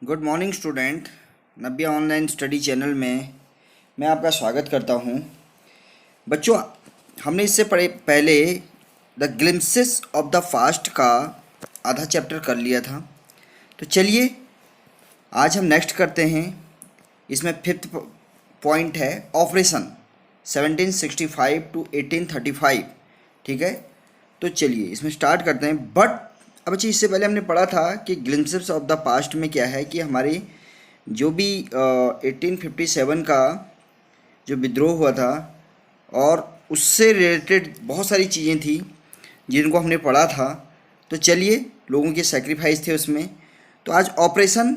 Good morning student. Nabya online study channel में मैं आपका स्वागत करता हूं। बच्चों, हमने इससे पहले the glimpses of the fast का आधा चैप्टर कर लिया था। तो चलिए आज हम नेक्स्ट करते हैं। इसमें फिफ्थ पॉइंट है ऑपरेशन 1765 टू 1835। ठीक है, तो चलिए इसमें स्टार्ट करते हैं। बट अब अच्छी, इससे पहले हमने पढ़ा था कि ग्लिम्पसेस ऑफ द पास्ट में क्या है कि हमारे जो भी 1857 का जो विद्रोह हुआ था और उससे रिलेटेड बहुत सारी चीज़ें थी जिनको हमने पढ़ा था। तो चलिए, लोगों के सेक्रीफाइस थे उसमें। तो आज ऑपरेशन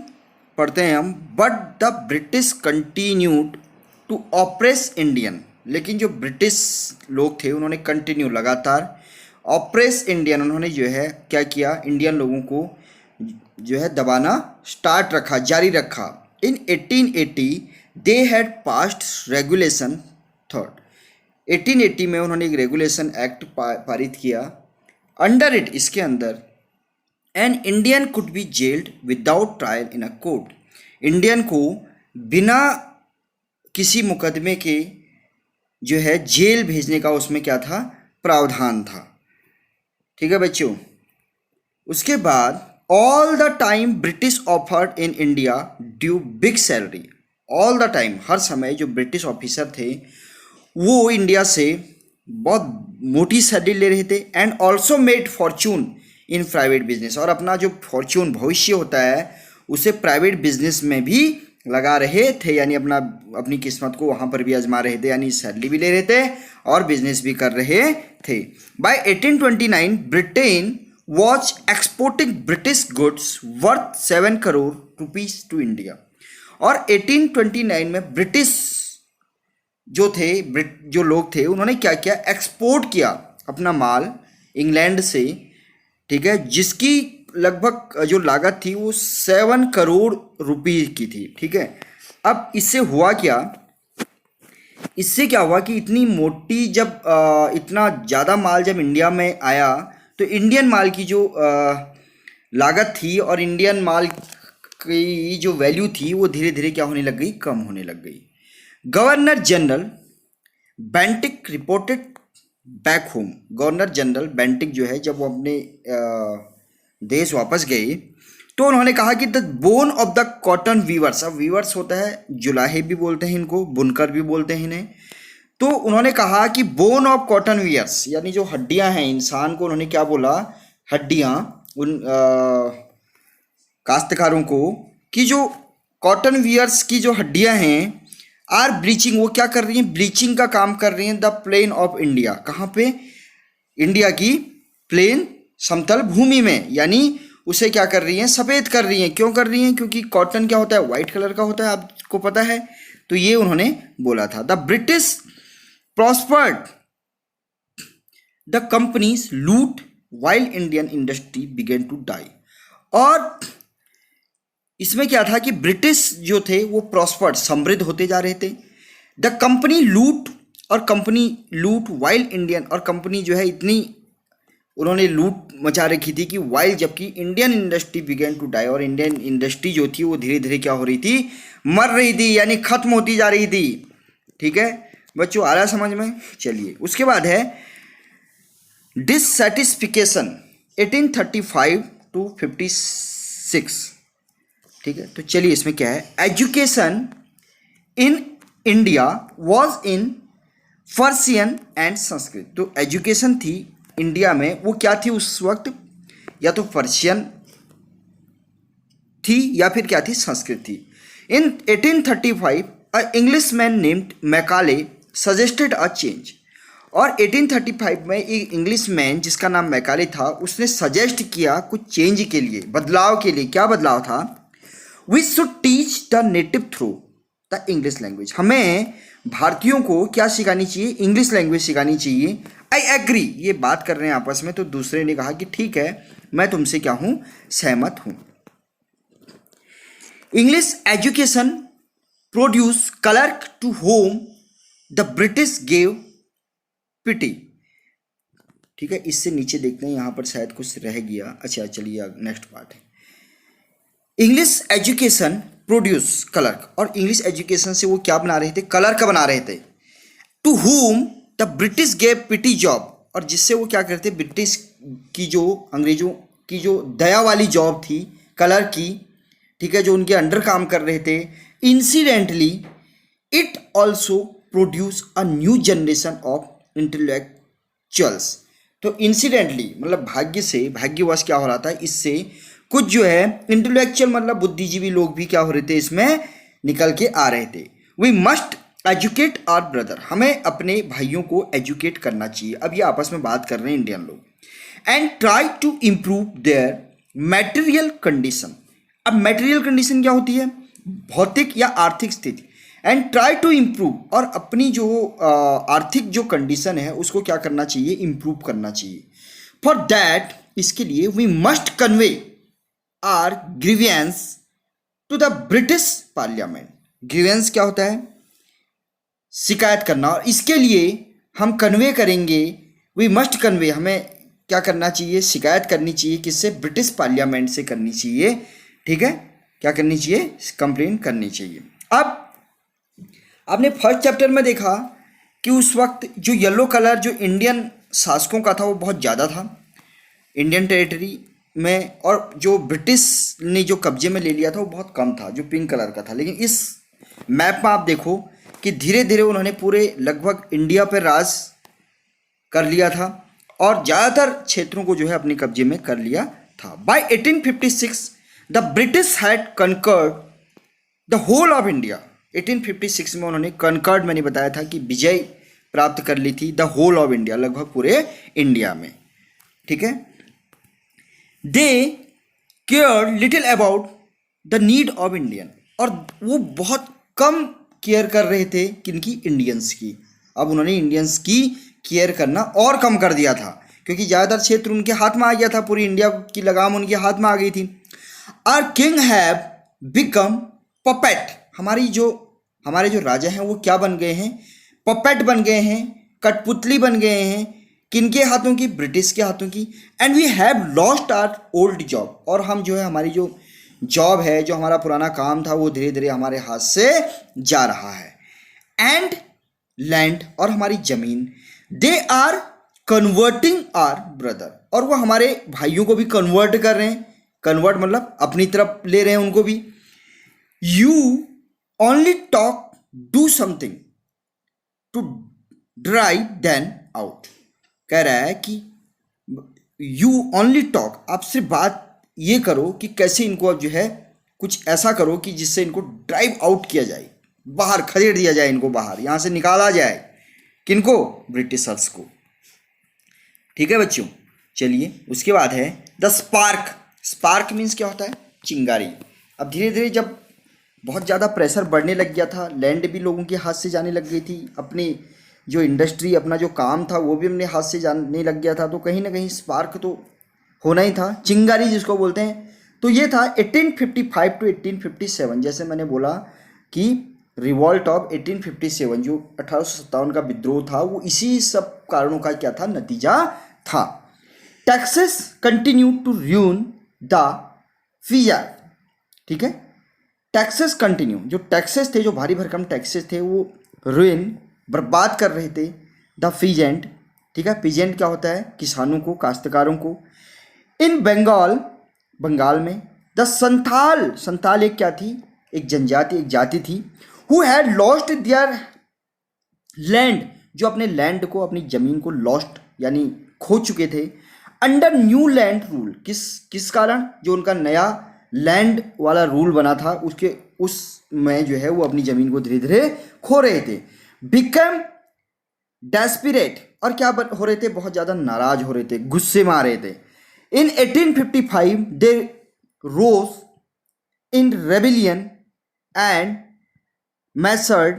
पढ़ते हैं हम। But the British continued to oppress Indian, लेकिन जो ब्रिटिश लोग थे उन्होंने कंटिन्यू लगातार ऑपरेस इंडियन, उन्होंने जो है क्या किया, इंडियन लोगों को जो है दबाना स्टार्ट रखा, जारी रखा। इन 1880 they had passed regulation third. 1880 में उन्होंने एक रेगुलेशन एक्ट पारित किया। अंडर इट, इसके अंदर, an Indian could be gelled without trial in a court. Indian को बिना किसी मुकदमे के जो है जेल भेजने का उसमें क्या था, प्रावधान था। ठीक है बच्चों। उसके बाद all the time British offered in India due big salary. All the time, हर समय जो ब्रिटिश ऑफिसर थे वो इंडिया से बहुत मोटी सैलरी ले रहे थे। And also made Fortune in private business, और अपना जो फॉर्चून भविष्य होता है उसे प्राइवेट बिजनेस में भी लगा रहे थे, यानी अपनी किस्मत को वहाँ पर भी आजमा रहे थे, यानी सैलरी भी ले रहे थे और बिजनेस भी कर रहे थे। By 1829 Britain was exporting British goods worth 7 crore rupees to India. और 1829 में ब्रिटिश जो थे, जो लोग थे, उन्होंने क्या किया, एक्सपोर्ट किया अपना माल इंग्लैंड से। ठीक है, जिसकी लगभग जो लागत थी वो 7 करोड़ रुपए की थी। ठीक है, अब इससे हुआ क्या, इससे क्या हुआ कि इतनी मोटी जब इतना ज़्यादा माल जब इंडिया में आया तो इंडियन माल की जो लागत थी और इंडियन माल की जो वैल्यू थी वो धीरे धीरे क्या होने लग गई, कम होने लग गई। Governor general Bentinck reported back home. Governor general Bentinck जो है, जब वो अपने देश वापस गए तो उन्होंने कहा कि the bone of the cotton weavers, अब वीवर्स होता है जुलाहे भी बोलते हैं इनको, बुनकर भी बोलते हैं इन्हें। तो उन्होंने कहा कि बोन ऑफ कॉटन वीयर्स, यानी जो हड्डियां हैं इंसान को, उन्होंने क्या बोला, हड्डियां उन काश्तकारों को, कि जो कॉटन वीयर्स की जो हड्डियां हैं आर ब्लीचिंग, वो क्या कर रही हैं, ब्लीचिंग का काम कर रही हैं द प्लेन ऑफ इंडिया। कहाँ पे, इंडिया की प्लेन समतल भूमि में, यानी उसे क्या कर रही हैं, सफ़ेद कर रही हैं। क्यों कर रही हैं, क्योंकि कॉटन क्या होता है, वाइट कलर का होता है, आपको पता है। तो ये उन्होंने बोला था। The British prospered, the companies loot while Indian industry began to die। और इसमें क्या था कि ब्रिटिश जो थे वो प्रॉस्पर्ड, समृद्ध होते जा रहे थे। द कंपनी लूट, और कंपनी लूट वाइल इंडियन, और कंपनी जो है इतनी उन्होंने लूट मचा रखी थी कि वाइल, जबकि Indian industry began to die, और इंडियन इंडस्ट्री जो थी वो धीरे धीरे क्या हो रही थी, मर रही थी, यानी खत्म होती जा रही थी। ठीक है बच्चों, आ रहा समझ में। चलिए, उसके बाद है डिससेटिस्फिकेशन 1835 टू 56। ठीक है, तो चलिए इसमें क्या है, education in India was in Persian and Sanskrit. तो एजुकेशन थी इंडिया में, वो क्या थी उस वक्त, या तो पर्शियन थी या फिर क्या थी, संस्कृत थी। In 1835 a Englishman named Macaulay suggested a change. और 1835 में एक इंग्लिशमैन जिसका नाम मैकाले था, उसने सजेस्ट किया कुछ चेंज के लिए, बदलाव के लिए। क्या बदलाव था, we should teach the native through the English language. हमें भारतीयों को क्या सिखानी चाहिए, इंग्लिश लैंग्वेज सिखानी चाहिए। आई एग्री, ये बात कर रहे हैं आपस में, तो दूसरे ने कहा कि ठीक है, मैं तुमसे क्या हूं, सहमत हूं। English education produce clerk to whom the British gave pity. ठीक है, इससे नीचे देखते हैं, यहां पर शायद कुछ रह गया। अच्छा चलिए, नेक्स्ट पार्ट है। इंग्लिश एजुकेशन प्रोड्यूस क्लर्क, और इंग्लिश एजुकेशन से वो क्या बना रहे थे, क्लर्क बना रहे थे। To whom the British gave petty job, और जिससे वो क्या करते, ब्रिटिश की जो अंग्रेजों की जो दया वाली जॉब थी क्लर्क की, ठीक है, जो उनके अंडर काम कर रहे थे। Incidentally it also produce a new generation of intellectuals. तो इंसिडेंटली मतलब भाग्य से, भाग्यवश क्या हो रहा था, इससे कुछ जो है इंटेलेक्चुअल मतलब बुद्धिजीवी लोग भी क्या हो रहे थे, इसमें निकल के आ रहे थे। We must educate our brother, हमें अपने भाइयों को एजुकेट करना चाहिए। अब ये आपस में बात कर रहे हैं इंडियन लोग। And try to improve their material condition. अब मैटेरियल कंडीशन क्या होती है, भौतिक या आर्थिक स्थिति। एंड ट्राई टू इम्प्रूव, और अपनी जो आर्थिक जो कंडीशन है उसको क्या करना चाहिए, इम्प्रूव करना चाहिए। फॉर दैट, इसके लिए we must convey our grievances to the British parliament. Grievances क्या होता है, शिकायत करना, और इसके लिए हम कन्वे करेंगे, वी मस्ट कन्वे, हमें क्या करना चाहिए, शिकायत करनी चाहिए, किससे, ब्रिटिश पार्लियामेंट से करनी चाहिए, ठीक है, क्या करनी चाहिए, कंप्लेन करनी चाहिए। अब आपने फर्स्ट चैप्टर में देखा कि उस वक्त जो येलो कलर जो इंडियन शासकों का था वो बहुत ज़्यादा था इंडियन टेरिटरी में, और जो ब्रिटिश ने जो कब्जे में ले लिया था वो बहुत कम था, जो पिंक कलर का था। लेकिन इस मैप में आप देखो कि धीरे धीरे उन्होंने पूरे लगभग इंडिया पर राज कर लिया था और ज़्यादातर क्षेत्रों को जो है अपने कब्जे में कर लिया था। By 1856 the British had conquered the whole of India. 1856 में उन्होंने कनकर्ड, मैंने बताया था कि विजय प्राप्त कर ली थी, द होल ऑफ इंडिया, लगभग पूरे इंडिया में, ठीक है। They care little about the need of Indian, और वो बहुत कम केयर कर रहे थे किनकी, इंडियंस की। अब उन्होंने इंडियंस की केयर करना और कम कर दिया था क्योंकि ज़्यादातर क्षेत्र उनके हाथ में आ गया था, पूरी इंडिया की लगाम उनके हाथ में आ गई थी। Our king have become puppet, हमारे जो राजा हैं वो क्या बन गए हैं, पपेट बन गए हैं, कठपुतली बन गए हैं, किनके हाथों की, ब्रिटिश के हाथों की। And we have lost our old job, और हम जो है हमारी जो जॉब है, जो हमारा पुराना काम था, वो धीरे धीरे हमारे हाथ से जा रहा है। एंड लैंड, और हमारी जमीन, they are converting our brother, और वो हमारे भाइयों को भी कन्वर्ट कर रहे हैं, कन्वर्ट मतलब अपनी तरफ ले रहे हैं उनको भी। You only talk, do something to drive them out. कह रहा है कि यू ओनली टॉक, आप सिर्फ बात ये करो कि कैसे इनको अब जो है कुछ ऐसा करो कि जिससे इनको ड्राइव आउट किया जाए, बाहर खदेड़ दिया जाए, इनको बाहर यहाँ से निकाला जाए, किनको, ब्रिटिशर्स को, ठीक है बच्चों। चलिए उसके बाद है द स्पार्क। स्पार्क मीन्स क्या होता है, चिंगारी। अब धीरे धीरे जब बहुत ज़्यादा प्रेशर बढ़ने लग गया था, लैंड भी लोगों के हाथ से जाने लग गई थी, अपनी जो इंडस्ट्री, अपना जो काम था वो भी अपने हाथ से जाने लग गया था, तो कहीं ना कहीं स्पार्क तो होना ही था, चिंगारी जिसको बोलते हैं। तो ये था 1855 टू 1857, जैसे मैंने बोला कि रिवॉल्ट ऑफ 1857, जो 1857 का विद्रोह था, वो इसी सब कारणों का क्या था, नतीजा था। Taxes continue to ruin the फिया, ठीक है, टैक्सेस कंटिन्यू, जो टैक्सेस थे, जो भारी भरकम टैक्सेस थे, वो रूइन, बर्बाद कर रहे थे द पीजेंट, ठीक है, पीजेंट क्या होता है, किसानों को, काश्तकारों को। इन बंगाल, बंगाल में द संथाल, संथाल एक क्या थी, एक जनजाति, एक जाति थी। Who had lost their land, जो अपने लैंड को, अपनी जमीन को लॉस्ट यानी खो चुके थे। अंडर न्यू लैंड रूल, किस कारण, जो उनका नया लैंड वाला रूल बना था उसमें जो है वो अपनी जमीन को धीरे धीरे खो रहे थे। बिकम डेस्पिरेट, और क्या हो रहे थे, बहुत ज़्यादा नाराज हो रहे थे, गुस्से में आ रहे थे। इन 1855 दे रोज इन रेबिलियन एंड मैसर्ड,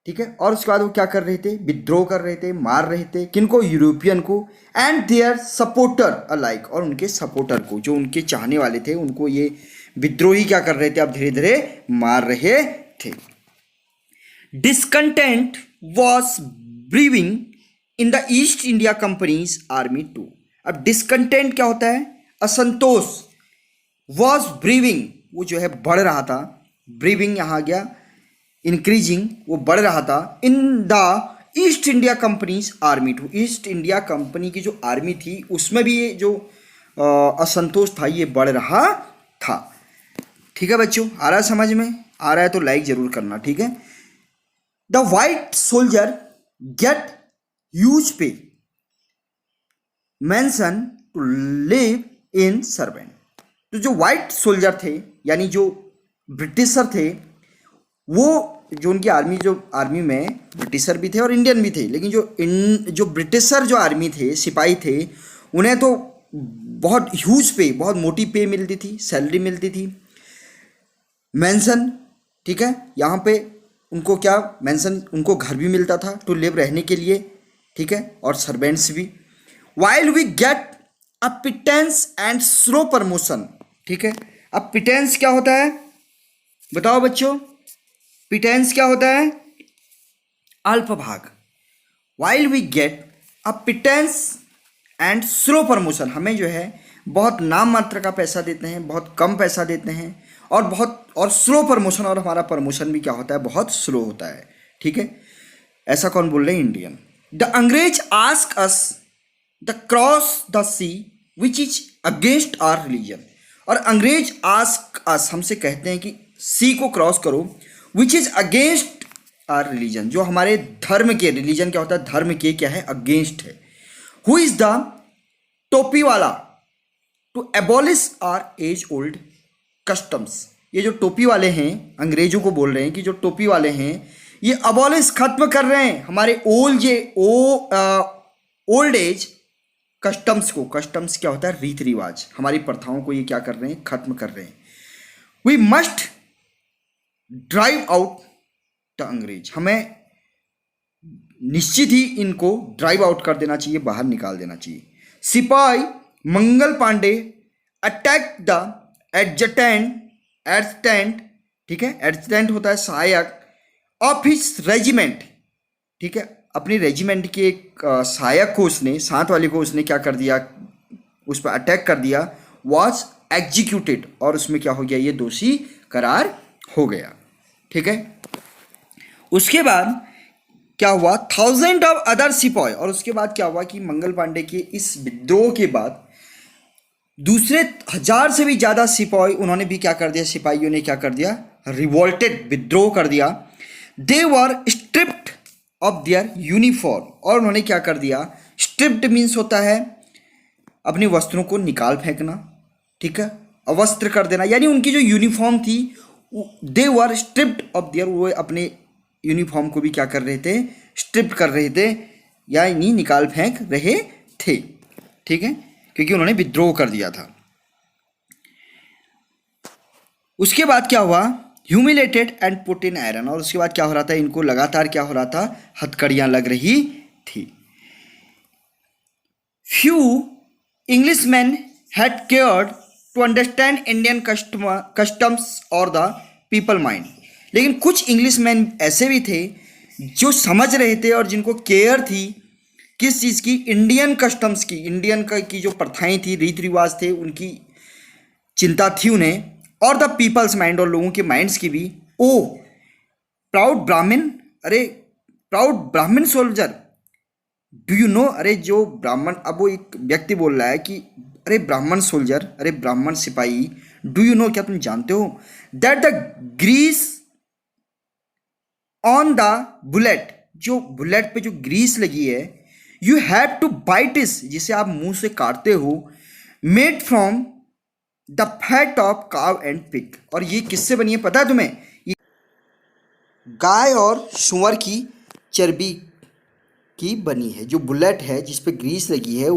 ठीक है, और उसके बाद वो क्या कर रहे थे, विद्रोह कर रहे थे, मार रहे थे, किनको, यूरोपियन को। एंड देयर सपोर्टर अलाइक, और उनके सपोर्टर को, जो उनके चाहने वाले थे, उनको ये विद्रोही क्या कर रहे थे, अब धीरे धीरे मार रहे थे। Discontent was brewing in the East India company's army too. अब डिस्कंटेंट क्या होता है, असंतोष, वॉज ब्रीविंग, वो जो है बढ़ रहा था, ब्रीविंग यहाँ आ गया, इंक्रीजिंग, वो बढ़ रहा था, in the East India company's army too, East India company की जो आर्मी थी उसमें भी ये जो असंतोष था ये बढ़ रहा था। ठीक है बच्चों, आ रहा है समझ में? आ रहा है तो लाइक जरूर करना, ठीक है। The white soldier get huge pay, mansion to live in servant. तो जो वाइट सोल्जर थे यानी जो ब्रिटिशर थे, वो जो उनकी आर्मी, जो आर्मी में ब्रिटिशर भी थे और इंडियन भी थे, लेकिन जो ब्रिटिशर जो आर्मी थे, सिपाही थे, उन्हें तो बहुत ह्यूज पे, बहुत मोटी पे मिलती थी, सैलरी मिलती थी। मेंशन, ठीक है, यहाँ पे उनको क्या मेंशन, उनको घर भी मिलता था टू लिव, रहने के लिए, ठीक है, और सर्वेंट्स भी। While we get a pittance and slow promotion, ठीक है। अब पिटेंस क्या होता है बताओ बच्चों? पिटेंस क्या होता है? अल्पभाग। While we get a pittance and slow promotion, हमें जो है बहुत नाम मात्र का पैसा देते हैं, बहुत कम पैसा देते हैं, और स्लो प्रमोशन, और हमारा प्रमोशन भी क्या होता है? बहुत स्लो होता है, ठीक है। ऐसा कौन बोल रहे हैं? इंडियन। द अंग्रेज ask us the cross the sea which is against our religion, और अंग्रेज आस्क अस, हमसे कहते हैं कि सी को क्रॉस करो, which is against our religion, जो हमारे धर्म के, रिलीजन क्या होता है? धर्म के क्या है? अगेंस्ट है। हु इज द टोपी वाला to abolish our age old customs, ये जो टोपी वाले हैं, अंग्रेजों को बोल रहे हैं कि जो टोपी वाले हैं ये अबॉलिश, खत्म कर रहे हैं हमारे ओल्ड एज कस्टम्स को। कस्टम्स क्या होता है? रीत रिवाज, हमारी प्रथाओं को ये क्या कर रहे हैं? खत्म कर रहे हैं। We must drive out the अंग्रेज, हमें निश्चित ही इनको ड्राइव आउट कर देना चाहिए, बाहर निकाल देना चाहिए। सिपाही मंगल पांडे अटैक द एडजटेंट, ठीक है, एडजटेंट होता है सहायक, ऑफ हिज रेजिमेंट, ठीक है, अपनी रेजिमेंट के एक सहायक को उसने, साथ वाले को उसने क्या कर दिया? उस पर अटैक कर दिया। वॉज एग्जीक्यूटेड, और उसमें क्या हो गया? ये दोषी करार हो गया, ठीक है। उसके बाद क्या हुआ? थाउजेंड ऑफ अदर सिपाही, और उसके बाद क्या हुआ कि मंगल पांडे के इस विद्रोह के बाद दूसरे 1000 से भी ज़्यादा सिपाही, उन्होंने भी क्या कर दिया? सिपाहियों ने क्या कर दिया? रिवोल्टेड, विद्रोह कर दिया। दे वर स्ट्रिप्ड ऑफ देयर यूनिफॉर्म, और उन्होंने क्या कर दिया? स्ट्रिप्ड मीन्स होता है अपनी वस्त्रों को निकाल फेंकना, ठीक है, अवस्त्र कर देना, यानी उनकी जो यूनिफॉर्म थी, दे वर स्ट्रिप्ड ऑफ देयर, वो अपने यूनिफॉर्म को भी क्या कर रहे थे? स्ट्रिप्ड कर रहे थे, यानी निकाल फेंक रहे थे, ठीक है, क्योंकि उन्होंने विद्रोह कर दिया था। उसके बाद क्या हुआ? Humiliated and put in iron, और उसके बाद क्या हो रहा था? इनको लगातार क्या हो रहा था? हथकड़ियां लग रही थी। Few Englishman had cared to understand Indian customs और द पीपल माइंड, लेकिन कुछ इंग्लिशमैन ऐसे भी थे जो समझ रहे थे और जिनको केयर थी किस चीज़ की? इंडियन कस्टम्स की, इंडियन की जो प्रथाएं थी, रीति रिवाज थे, उनकी चिंता थी उन्हें, और द पीपल्स माइंड, और लोगों के माइंड्स की भी। ओ प्राउड ब्राह्मण, अरे प्राउड ब्राह्मण सोल्जर, डू यू नो, अरे जो ब्राह्मण, अब वो एक व्यक्ति बोल रहा है कि अरे ब्राह्मण सोल्जर, अरे ब्राह्मण सिपाही, डू यू नो, क्या तुम जानते हो? That the grease on the bullet, जो बुलेट पे जो ग्रीस लगी है, यू हैव टू बाइट इस, जिसे आप मुंह से काटते हो, made from the fat of काव एंड पिग, और ये किससे बनी है पता है तुम्हें? ये गाय और सूअर की चर्बी की बनी है। जो बुलेट है जिस पे ग्रीस लगी है,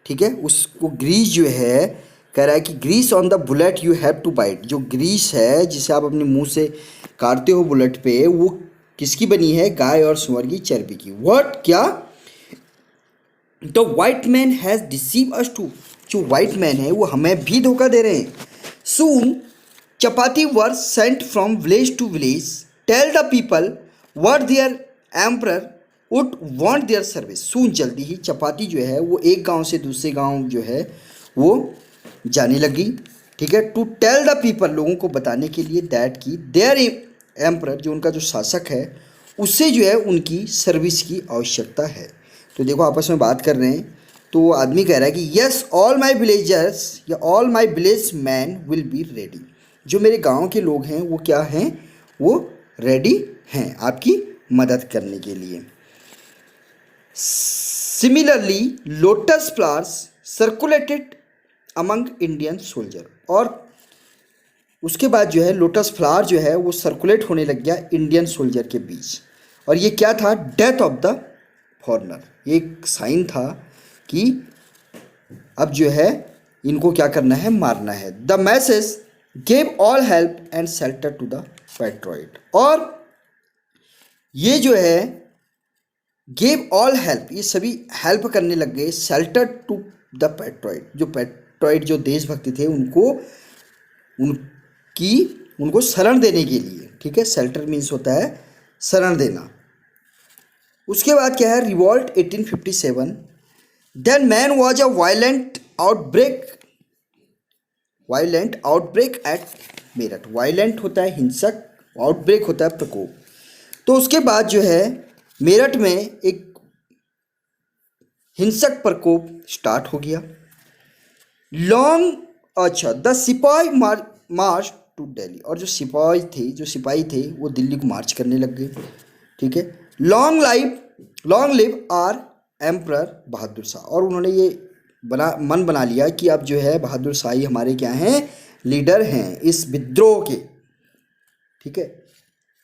ठीक है, उसको ग्रीस जो है, कह रहा है कि grease on the bullet you have to bite, जो ग्रीस है जिसे आप अपने मुंह से काटते हो बुलेट पे, वो किसकी बनी है? गाय और सूअर की चर्बी की। व्हाट, क्या? The white man has deceive us too, जो वाइट मैन है वो हमें भी धोखा दे रहे हैं। Soon chapati were sent from village to village, tell the people what their emperor would want their service. Soon, जल्दी ही चपाती जो है वो एक गांव से दूसरे गांव जो है वो जाने लगी, ठीक है, टू टेल द पीपल, लोगों को बताने के लिए, दैट की देयर एम्परर, जो उनका जो शासक है, उससे जो है उनकी सर्विस की आवश्यकता है। तो देखो आपस में बात कर रहे हैं, तो वो आदमी कह रहा है कि यस ऑल माई विलेजर्स या all my village man will be ready, जो मेरे गांव के लोग हैं वो क्या हैं, वो रेडी हैं आपकी मदद करने के लिए। Similarly lotus flowers circulated among Indian soldier, और उसके बाद जो है लोटस फ्लावर जो है वो सर्कुलेट होने लग गया इंडियन सोल्जर के बीच। और ये क्या था, डेथ ऑफ द फॉरनर, ये एक साइन था कि अब जो है इनको क्या करना है, मारना है। The message gave all help and shelter to the patriot, और ये जो है गेव ऑल हेल्प, ये सभी हेल्प करने लग गए, शेल्टर टू द पेट्रॉइड, जो पेट्रॉइड जो देशभक्ति थे उनको उनको शरण देने के लिए। ठीक है, शेल्टर मीन्स होता है शरण देना। उसके बाद क्या है, revolt 1857, then man was a violent outbreak at Meerut. Violent होता है हिंसक, आउटब्रेक होता है प्रकोप। तो उसके बाद जो है मेरठ में एक हिंसक प्रकोप स्टार्ट हो गया। द सिपाही मार्च टू दिल्ली, और जो सिपाही थे वो दिल्ली को मार्च करने लग गए। ठीक है, long live are emperor Bahadur Shah, और उन्होंने ये मन बना लिया कि अब जो है बहादुर शाही हमारे क्या हैं, लीडर हैं इस विद्रोह के। ठीक है,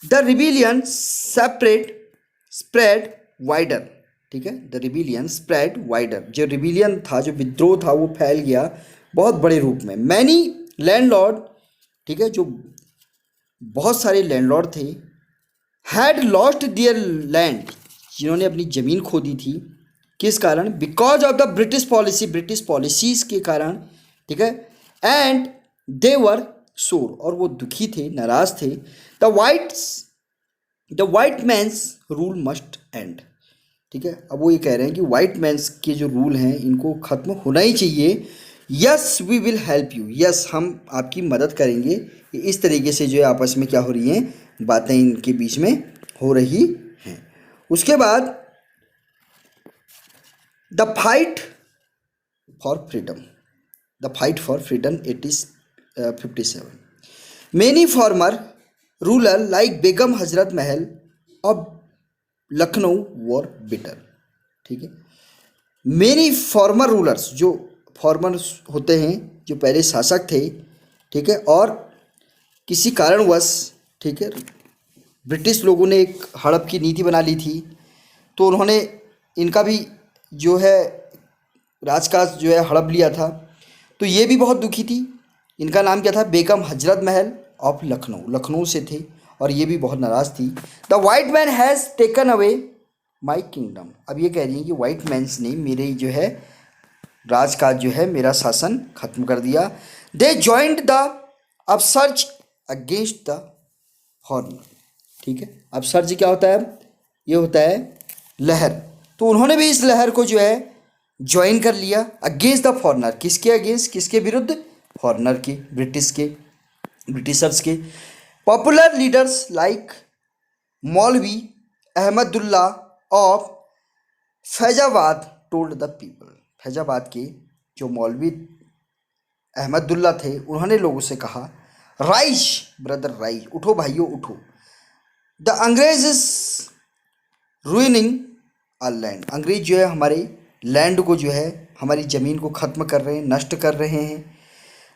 द रिबिलियन स्प्रेड वाइडर। ठीक है, द रिबिलियन स्प्रेड वाइडर, जो रिबिलियन था, जो विद्रोह था, वो फैल गया बहुत बड़े रूप में। मैनी लैंडलॉर्ड, ठीक है, जो बहुत सारे लैंडलॉर्ड थे, हैड लॉस्ट दियर लैंड, जिन्होंने अपनी ज़मीन खो दी थी। किस कारण, because of the British policies के कारण। ठीक है, एंड दे वर सोर, और वो दुखी थे, नाराज थे। The white man's rule must end. ठीक है, अब वो ये कह रहे हैं कि वाइट मैन्स के जो रूल हैं इनको ख़त्म होना ही चाहिए। Yes we will help you, yes हम आपकी मदद करेंगे। इस तरीके से जो है आपस में क्या हो रही हैं, बातें इनके बीच में हो रही हैं। उसके बाद the fight for freedom 1857, many former ruler like Begum Hazrat Mahal of Lucknow were bitter. ठीक है, मेनी फॉर्मर रूलर्स, जो फॉर्मर्स होते हैं जो पहले शासक थे, ठीक है, और किसी कारणवश, ठीक है, ब्रिटिश लोगों ने एक हड़प की नीति बना ली थी, तो उन्होंने इनका भी जो है राजकाज जो है हड़प लिया था। तो ये भी बहुत दुखी थी। इनका नाम क्या था, बेगम हजरत महल ऑफ लखनऊ से थे, और ये भी बहुत नाराज़ थी। The white man has taken away my kingdom, अब ये कह रही हैं कि वाइट मैन्स ने मेरे जो है राजकाज जो है, मेरा शासन खत्म कर दिया। They joined the upsurge against the हॉर्नर। ठीक है, अपसर्ज क्या होता है, ये होता है लहर। तो उन्होंने भी इस लहर को जो है ज्वाइन कर लिया अगेंस्ट द फॉरनर। किसके अगेंस्ट, किसके विरुद्ध, फॉरनर के, ब्रिटिशर्स के। पॉपुलर लीडर्स लाइक मौलवी Ahmadullah of Faizabad told the people, Faizabad के जो मौलवी अहमदुल्ला थे उन्होंने लोगों से कहा, राइज ब्रदर राइज, उठो भाइयों उठो। द अंग्रेज इज रूइनिंग आर लैंड, अंग्रेज जो है हमारे लैंड को जो है, हमारी ज़मीन को ख़त्म कर रहे हैं, नष्ट कर रहे हैं।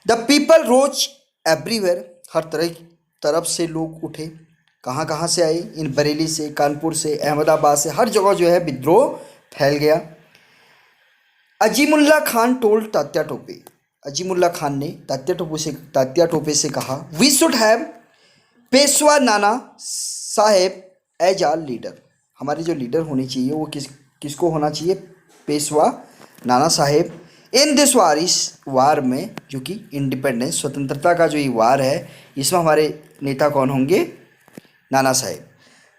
द पीपल रोज एवरीवेयर, हर तरफ से लोग उठे। कहाँ कहाँ से आए, इन बरेली से, कानपुर से, अहमदाबाद से, हर जगह जो है विद्रोह फैल गया। अजीमुल्ला खान टोल्ड तात्या टोपे, अजीमुल्ला खान ने तात्या टोपे से कहा, we should have Peshwa Nana Saheb as are leader, हमारे जो लीडर होने चाहिए वो किसको होना चाहिए, पेशवा नाना साहेब। इन दिस वार, इस वार में, जो कि इंडिपेंडेंस स्वतंत्रता का जो ये वार है, इसमें हमारे नेता कौन होंगे, Nana Saheb.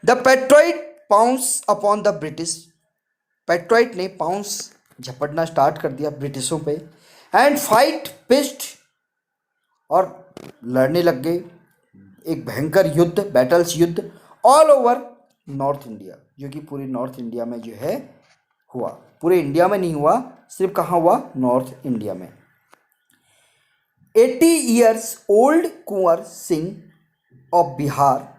The patriot pounce upon the British, patriot ने पाउंस झपटना स्टार्ट कर दिया ब्रिटिशों पे। एंड फाइट पिस्ट और लड़ने लग गए एक भयंकर युद्ध, बैटल्स युद्ध ऑल ओवर नॉर्थ इंडिया, जो कि पूरे नॉर्थ इंडिया में जो है हुआ। पूरे इंडिया में नहीं हुआ, सिर्फ कहाँ हुआ, नॉर्थ इंडिया में। 80 years old Kunwar Singh of Bihar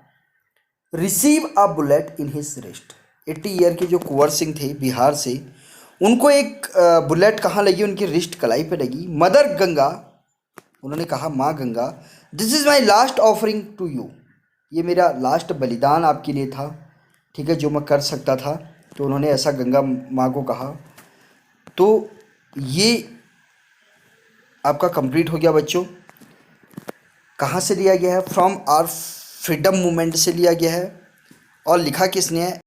receive a bullet in his wrist. 80 year के जो कुंवर सिंह थे बिहार से, उनको एक बुलेट कहाँ लगी, उनकी रिस्ट कलाई पे लगी। मदर गंगा, उन्होंने कहा माँ Ganga, this is my last offering to you, ये मेरा लास्ट बलिदान आपके लिए था, ठीक है, जो मैं कर सकता था। तो उन्होंने ऐसा गंगा माँ को कहा। तो ये आपका कंप्लीट हो गया बच्चों। कहाँ से लिया गया है, फ्रॉम आवर फ्रीडम मूवमेंट से लिया गया है। और लिखा किसने है,